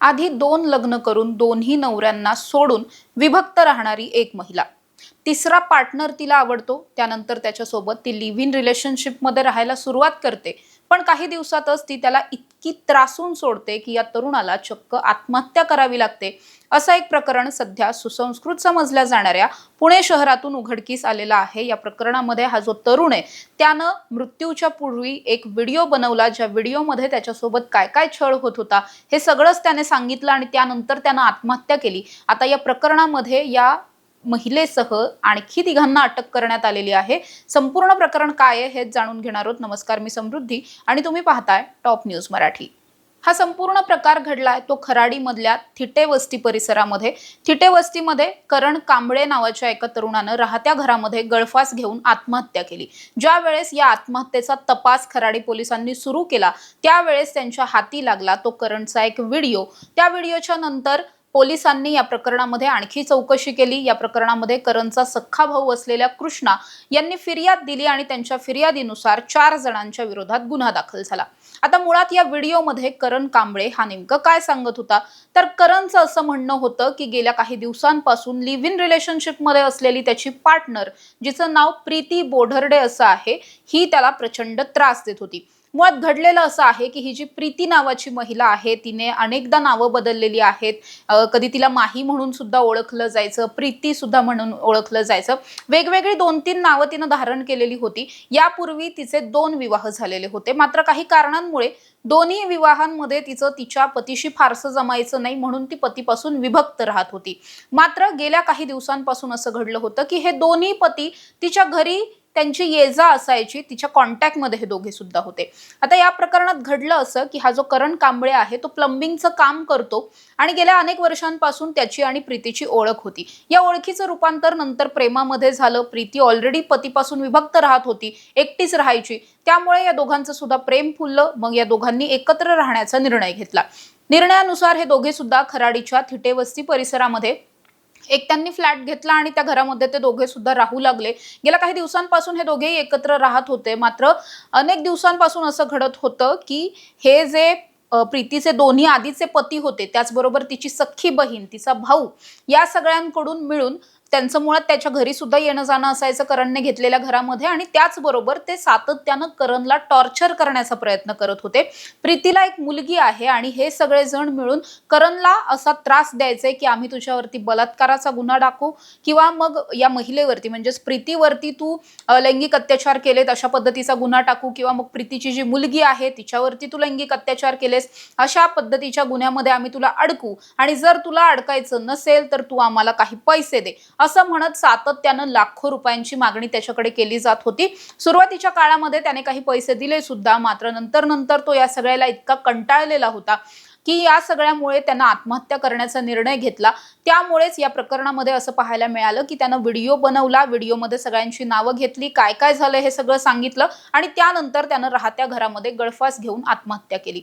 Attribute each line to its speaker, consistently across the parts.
Speaker 1: आधी 2 लग्न करून दोन्ही नवऱ्यांना सोडून विभक्त राहणारी एक महिला. तिसरा पार्टनर तिला आवडतो, त्यानंतर त्याच्यासोबत ती लिव्ह इन रिलेशनशिपमध्ये राहायला सुरुवात करते. पण काही दिवसातच ती त्याला इतकी त्रासून सोडते की या तरुणाला चक्क आत्महत्या करावी लागते. असं एक प्रकरण सध्या सुसंस्कृत समजल्या जाणाऱ्या पुणे शहरातून उघडकीस आलेला आहे. या प्रकरणामध्ये हा जो तरुण आहे त्यानं मृत्यूच्या पूर्वी एक व्हिडिओ बनवला, ज्या व्हिडिओमध्ये त्याच्यासोबत काय काय छळ होत होता हे सगळंच त्याने सांगितलं आणि त्यानंतर त्यानं आत्महत्या केली. आता या प्रकरणामध्ये या महिलेसह आणखी तिघांना अटक करण्यात आलेली आहे. संपूर्ण प्रकरण काय आहे हेच जाणून घेणार आहोत. नमस्कार, मी समृद्धी आणि तुम्ही पाहताय टॉप न्यूज मराठी. हा संपूर्ण प्रकार घडलाय तो खराडीमधल्या थिटे वस्ती परिसरामध्ये. थिटे वस्तीमध्ये करण कांबळे नावाच्या एका तरुणानं राहत्या घरामध्ये गळफास घेऊन आत्महत्या केली. ज्या वेळेस या आत्महत्येचा तपास खराडी पोलिसांनी सुरू केला त्यावेळेस त्यांच्या हाती लागला तो करणचा एक व्हिडिओ. त्या व्हिडिओच्या नंतर पोलिसांनी या प्रकरणामध्ये आणखी चौकशी केली. या प्रकरणामध्ये करणचा सख्खा भाऊ असलेल्या कृष्णा यांनी फिर्याद दिली आणि त्यांच्या फिर्यादीनुसार 4 जणांच्या विरोधात गुन्हा दाखल झाला. आता मुळात या व्हिडिओमध्ये करण कांबळे हा नेमकं काय सांगत होता, तर करणचं असं म्हणणं होतं की गेल्या काही दिवसांपासून लिव्ह इन रिलेशनशिपमध्ये असलेली त्याची पार्टनर, जिचं नाव प्रीती बोढर्डे असं आहे, ही त्याला प्रचंड त्रास देत होती. मुळात घडलेलं असं आहे की ही जी प्रीती नावाची महिला आहे तिने अनेकदा नावं बदललेली आहेत. कधी तिला माही म्हणून सुद्धा ओळखलं जायचं, प्रीती सुद्धा म्हणून ओळखलं जायचं. वेगवेगळी 2-3 नावं तिनं धारण केलेली होती. यापूर्वी तिचे 2 विवाह झालेले होते. मात्र काही कारणांमुळे दोन्ही विवाहांमध्ये तिचं तिच्या पतीशी फारसं जमायचं नाही म्हणून ती पतीपासून विभक्त राहत होती. मात्र गेल्या काही दिवसांपासून असं घडलं होतं की हे दोन्ही पती तिच्या घरी त्यांची ये-जा असायची. तिच्या कॉन्टॅक्टमध्ये हे दोघे सुद्धा होते. आता या प्रकरणात घडलं असं की हा जो करण कांबळे आहे तो प्लंबिंगचं काम करतो आणि गेल्या अनेक वर्षांपासून त्याची आणि प्रीतीची ओळख होती. या ओळखीचं रूपांतर नंतर प्रेमामध्ये झालं. प्रीती ऑलरेडी पतीपासून विभक्त राहत होती, एकटीच राहायची. त्यामुळे या दोघांचं सुद्धा प्रेम फुललं. मग या दोघांनी एकत्र राहण्याचा निर्णय घेतला. निर्णयानुसार हे दोघे सुद्धा खराडीच्या थिटेवस्ती परिसरामध्ये एक त्यांनी फ्लॅट घेतला आणि त्या घरामध्ये ते दोघे सुद्धा राहू लागले. गेल्या काही दिवसांपासून हे दोघेही एकत्र राहत होते. मात्र अनेक दिवसांपासून असं घडत होतं की हे जे प्रीतीचे दोन्ही आधीचे पती होते, त्याचबरोबर तिची सख्खी बहीण, तिचा भाऊ, या सगळ्यांकडून मिळून त्यांचं मुळात त्याच्या घरी सुद्धा येणं जाणं असायचं करणने घेतलेल्या घरामध्ये आणि त्याचबरोबर ते सातत्यानं करणला टॉर्चर करण्याचा प्रयत्न करत होते. प्रीतीला एक मुलगी आहे आणि हे सगळे जण मिळून करणला असा त्रास द्यायचे की आम्ही तुझ्यावरती बलात्काराचा गुन्हा टाकू किंवा मग या महिलेवरती म्हणजेच प्रीतीवरती तू लैंगिक अत्याचार केलेत अशा पद्धतीचा गुन्हा टाकू किंवा मग प्रीतीची जी मुलगी आहे तिच्यावरती तू लैंगिक अत्याचार केलेस अशा पद्धतीच्या गुन्ह्यामध्ये आम्ही तुला अडकू आणि जर तुला अडकायचं नसेल तर तू आम्हाला काही पैसे दे असं म्हणत सातत्यानं लाखो रुपयांची मागणी त्याच्याकडे केली जात होती. सुरुवातीच्या काळामध्ये त्याने काही पैसे दिले सुद्धा. मात्र नंतर तो या सगळ्याला इतका कंटाळलेला होता की या सगळ्यामुळे त्यानं आत्महत्या करण्याचा निर्णय घेतला. त्यामुळेच या प्रकरणामध्ये असं पाहायला मिळालं की त्यानं व्हिडिओ बनवला, व्हिडिओमध्ये सगळ्यांची नावं घेतली, काय काय झालं हे सगळं सांगितलं आणि त्यानंतर त्यानं राहत्या घरामध्ये गळफास घेऊन आत्महत्या केली.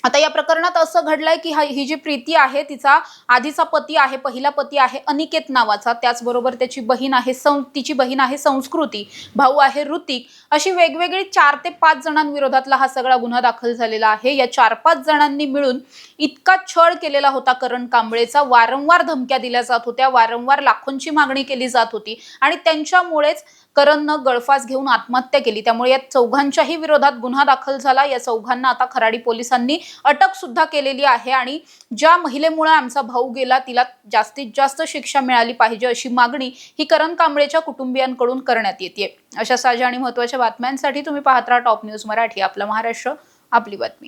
Speaker 1: आता या प्रकरणात असं घडलंय की ही जी प्रीती आहे तिचा आधीचा पती आहे, पहिला पती आहे अनिकेत नावाचा, त्याचबरोबर तिची बहीण आहे संस्कृती, भाऊ आहे ऋतिक, अशी वेगवेगळी 4 ते 5 जणांविरोधातला हा सगळा गुन्हा दाखल झालेला आहे. या 4-5 जणांनी मिळून इतका छळ केलेला होता करण कांबळेचा. वारंवार धमक्या दिल्या जात होत्या, वारंवार लाखोंची मागणी केली जात होती आणि त्यांच्यामुळेच करणनं गळफास घेऊन आत्महत्या केली. त्यामुळे या चौघांच्याही विरोधात गुन्हा दाखल झाला. या चौघांना आता खराडी पोलिसांनी अटक सुद्धा केलेली आहे आणि ज्या महिलेमुळे आमचा भाऊ गेला तिला जास्तीत जास्त शिक्षा मिळाली पाहिजे अशी मागणी ही करण कांबळेच्या कुटुंबियांकडून करण्यात येते. अशा ताज्या आणि महत्त्वाच्या बातम्यांसाठी तुम्ही पाहत राहा टॉप न्यूज मराठी. आपला महाराष्ट्र, आपली बातमी.